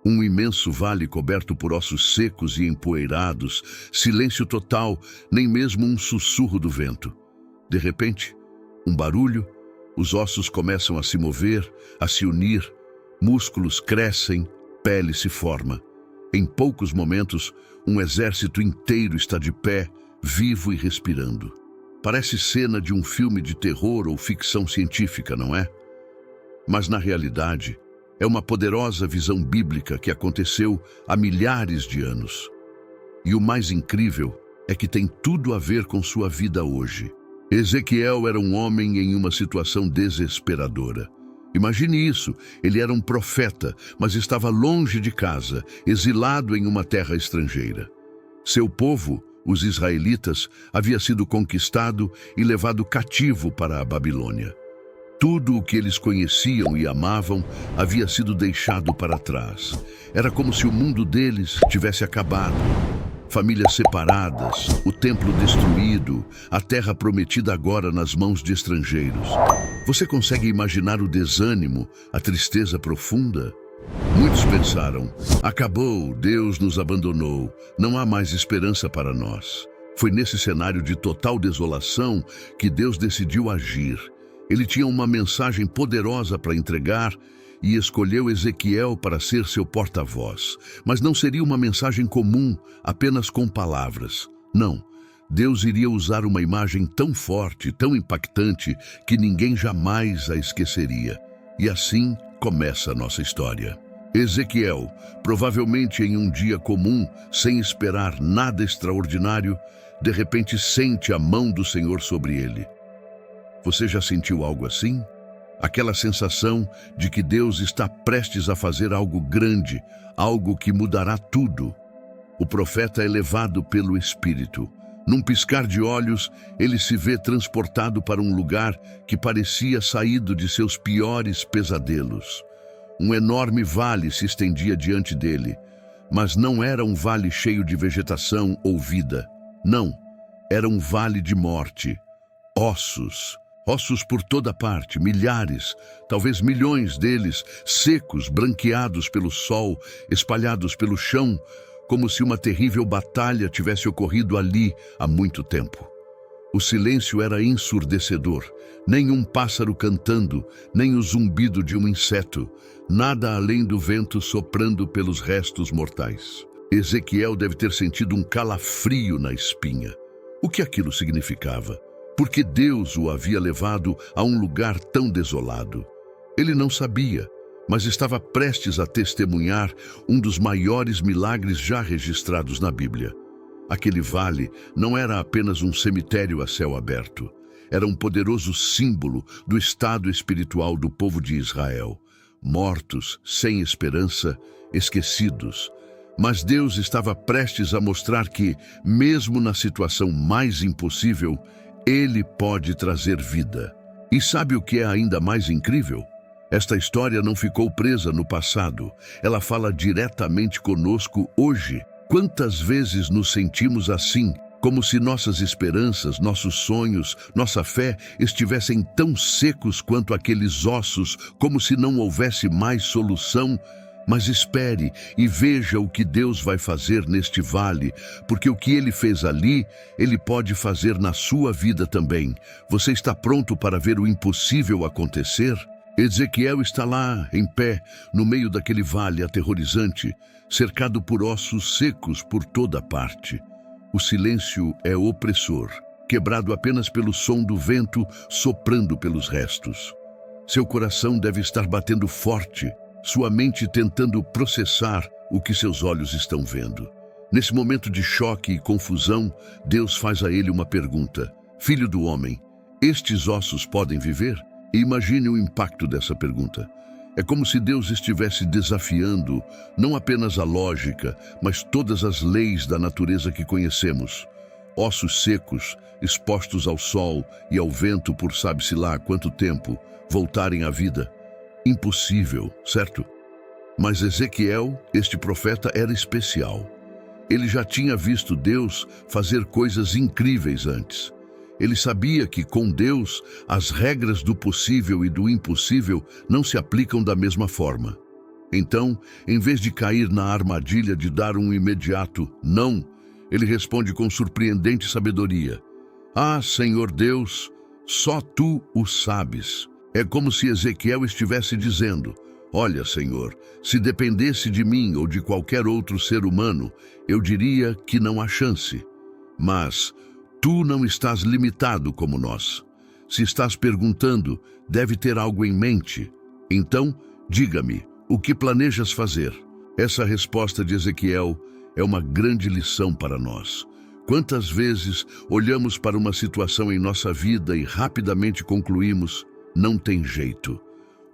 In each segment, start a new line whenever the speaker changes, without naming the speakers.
Um imenso vale coberto por ossos secos e empoeirados, silêncio total, nem mesmo um sussurro do vento. De repente, um barulho, os ossos começam a se mover, a se unir, músculos crescem, pele se forma. Em poucos momentos, um exército inteiro está de pé, vivo e respirando. Parece cena de um filme de terror ou ficção científica, não é? Mas na realidade, é uma poderosa visão bíblica que aconteceu há milhares de anos. E o mais incrível é que tem tudo a ver com sua vida hoje. Ezequiel era um homem em uma situação desesperadora. Imagine isso, ele era um profeta, mas estava longe de casa, exilado em uma terra estrangeira. Seu povo, os israelitas, havia sido conquistado e levado cativo para a Babilônia. Tudo o que eles conheciam e amavam havia sido deixado para trás. Era como se o mundo deles tivesse acabado. Famílias separadas, o templo destruído, a terra prometida agora nas mãos de estrangeiros. Você consegue imaginar o desânimo, a tristeza profunda? Muitos pensaram, acabou, Deus nos abandonou, não há mais esperança para nós. Foi nesse cenário de total desolação que Deus decidiu agir. Ele tinha uma mensagem poderosa para entregar e escolheu Ezequiel para ser seu porta-voz. Mas não seria uma mensagem comum, apenas com palavras. Não, Deus iria usar uma imagem tão forte, tão impactante, que ninguém jamais a esqueceria. E assim começa a nossa história. Ezequiel, provavelmente em um dia comum, sem esperar nada extraordinário, de repente sente a mão do Senhor sobre ele. Você já sentiu algo assim? Aquela sensação de que Deus está prestes a fazer algo grande, algo que mudará tudo. O profeta é levado pelo Espírito. Num piscar de olhos, ele se vê transportado para um lugar que parecia saído de seus piores pesadelos. Um enorme vale se estendia diante dele, mas não era um vale cheio de vegetação ou vida. Não, era um vale de morte. Ossos. Ossos por toda parte, milhares, talvez milhões deles, secos, branqueados pelo sol, espalhados pelo chão, como se uma terrível batalha tivesse ocorrido ali há muito tempo. O silêncio era ensurdecedor, nem um pássaro cantando, nem o zumbido de um inseto, nada além do vento soprando pelos restos mortais. Ezequiel deve ter sentido um calafrio na espinha. O que aquilo significava? Porque Deus o havia levado a um lugar tão desolado. Ele não sabia, mas estava prestes a testemunhar um dos maiores milagres já registrados na Bíblia. Aquele vale não era apenas um cemitério a céu aberto. Era um poderoso símbolo do estado espiritual do povo de Israel. Mortos, sem esperança, esquecidos. Mas Deus estava prestes a mostrar que, mesmo na situação mais impossível, Ele pode trazer vida. E sabe o que é ainda mais incrível? Esta história não ficou presa no passado. Ela fala diretamente conosco hoje. Quantas vezes nos sentimos assim, como se nossas esperanças, nossos sonhos, nossa fé estivessem tão secos quanto aqueles ossos, como se não houvesse mais solução? Mas espere e veja o que Deus vai fazer neste vale, porque o que Ele fez ali, Ele pode fazer na sua vida também. Você está pronto para ver o impossível acontecer? Ezequiel está lá, em pé, no meio daquele vale aterrorizante, cercado por ossos secos por toda parte. O silêncio é opressor, quebrado apenas pelo som do vento soprando pelos restos. Seu coração deve estar batendo forte, sua mente tentando processar o que seus olhos estão vendo. Nesse momento de choque e confusão, Deus faz a ele uma pergunta. Filho do homem, estes ossos podem viver? E imagine o impacto dessa pergunta. É como se Deus estivesse desafiando não apenas a lógica, mas todas as leis da natureza que conhecemos. Ossos secos, expostos ao sol e ao vento por sabe-se lá quanto tempo, voltarem à vida. Impossível, certo? Mas Ezequiel, este profeta, era especial. Ele já tinha visto Deus fazer coisas incríveis antes. Ele sabia que, com Deus, as regras do possível e do impossível não se aplicam da mesma forma. Então, em vez de cair na armadilha de dar um imediato não, ele responde com surpreendente sabedoria: Ah, Senhor Deus, só tu o sabes. É como se Ezequiel estivesse dizendo: Olha, Senhor, se dependesse de mim ou de qualquer outro ser humano, eu diria que não há chance. Mas tu não estás limitado como nós. Se estás perguntando, deve ter algo em mente. Então, diga-me, o que planejas fazer? Essa resposta de Ezequiel é uma grande lição para nós. Quantas vezes olhamos para uma situação em nossa vida e rapidamente concluímos: não tem jeito.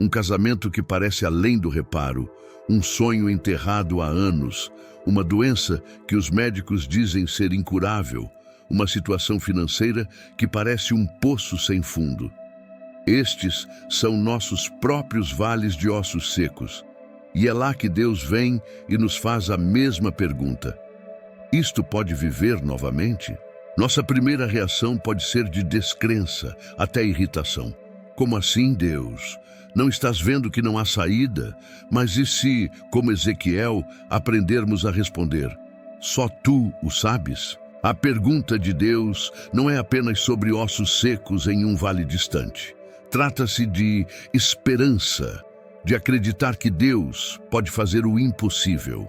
Um casamento que parece além do reparo, um sonho enterrado há anos, uma doença que os médicos dizem ser incurável, uma situação financeira que parece um poço sem fundo. Estes são nossos próprios vales de ossos secos. E é lá que Deus vem e nos faz a mesma pergunta: isto pode viver novamente? Nossa primeira reação pode ser de descrença, até irritação. Como assim, Deus? Não estás vendo que não há saída? Mas e se, como Ezequiel, aprendermos a responder: só tu o sabes? A pergunta de Deus não é apenas sobre ossos secos em um vale distante. Trata-se de esperança, de acreditar que Deus pode fazer o impossível.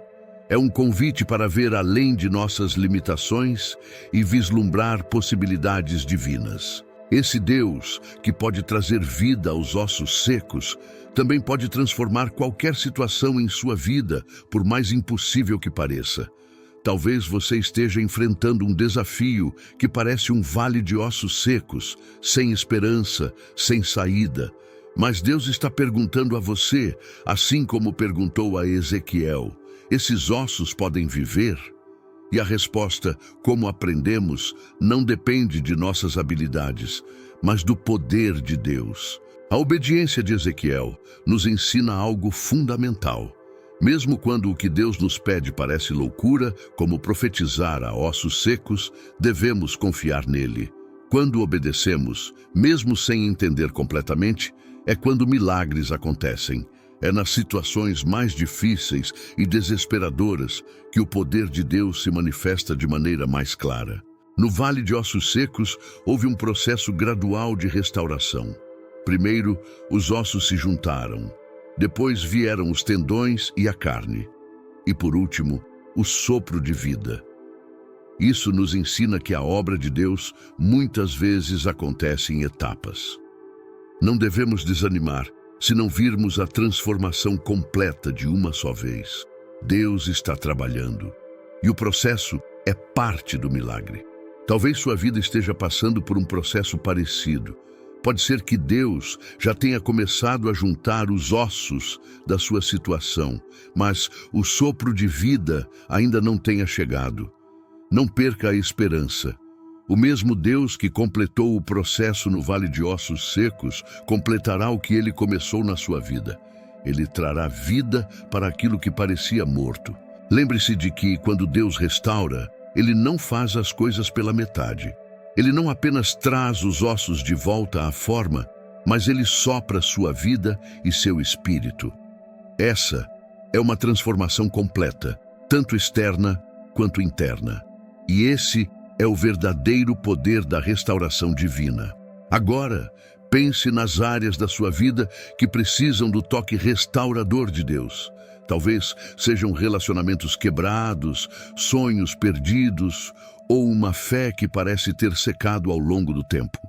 É um convite para ver além de nossas limitações e vislumbrar possibilidades divinas. Esse Deus, que pode trazer vida aos ossos secos, também pode transformar qualquer situação em sua vida, por mais impossível que pareça. Talvez você esteja enfrentando um desafio que parece um vale de ossos secos, sem esperança, sem saída. Mas Deus está perguntando a você, assim como perguntou a Ezequiel: esses ossos podem viver? E a resposta, como aprendemos, não depende de nossas habilidades, mas do poder de Deus. A obediência de Ezequiel nos ensina algo fundamental. Mesmo quando o que Deus nos pede parece loucura, como profetizar a ossos secos, devemos confiar nele. Quando obedecemos, mesmo sem entender completamente, é quando milagres acontecem. É nas situações mais difíceis e desesperadoras que o poder de Deus se manifesta de maneira mais clara. No Vale de Ossos Secos, houve um processo gradual de restauração. Primeiro, os ossos se juntaram. Depois vieram os tendões e a carne. E por último, o sopro de vida. Isso nos ensina que a obra de Deus muitas vezes acontece em etapas. Não devemos desanimar se não virmos a transformação completa de uma só vez. Deus está trabalhando. E o processo é parte do milagre. Talvez sua vida esteja passando por um processo parecido. Pode ser que Deus já tenha começado a juntar os ossos da sua situação, mas o sopro de vida ainda não tenha chegado. Não perca a esperança. O mesmo Deus que completou o processo no Vale de Ossos Secos completará o que Ele começou na sua vida. Ele trará vida para aquilo que parecia morto. Lembre-se de que, quando Deus restaura, Ele não faz as coisas pela metade. Ele não apenas traz os ossos de volta à forma, mas Ele sopra sua vida e seu espírito. Essa é uma transformação completa, tanto externa quanto interna. E esse é o verdadeiro poder da restauração divina. Agora, pense nas áreas da sua vida que precisam do toque restaurador de Deus. Talvez sejam relacionamentos quebrados, sonhos perdidos ou uma fé que parece ter secado ao longo do tempo.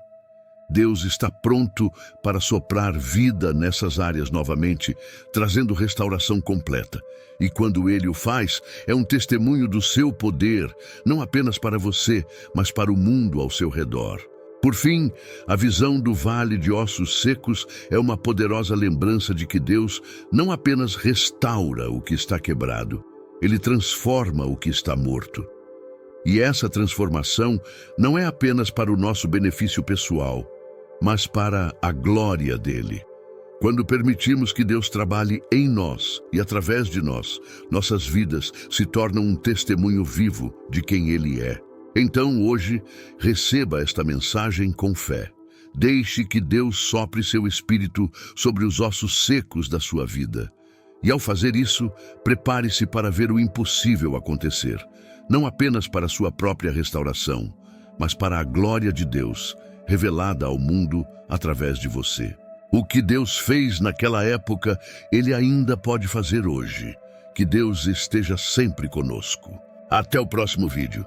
Deus está pronto para soprar vida nessas áreas novamente, trazendo restauração completa. E quando Ele o faz, é um testemunho do seu poder, não apenas para você, mas para o mundo ao seu redor. Por fim, a visão do Vale de Ossos Secos é uma poderosa lembrança de que Deus não apenas restaura o que está quebrado, Ele transforma o que está morto. E essa transformação não é apenas para o nosso benefício pessoal, mas para a glória dele. Quando permitimos que Deus trabalhe em nós e através de nós, nossas vidas se tornam um testemunho vivo de quem Ele é. Então, hoje, receba esta mensagem com fé. Deixe que Deus sopre seu espírito sobre os ossos secos da sua vida. E ao fazer isso, prepare-se para ver o impossível acontecer, não apenas para sua própria restauração, mas para a glória de Deus, revelada ao mundo através de você. O que Deus fez naquela época, Ele ainda pode fazer hoje. Que Deus esteja sempre conosco. Até o próximo vídeo.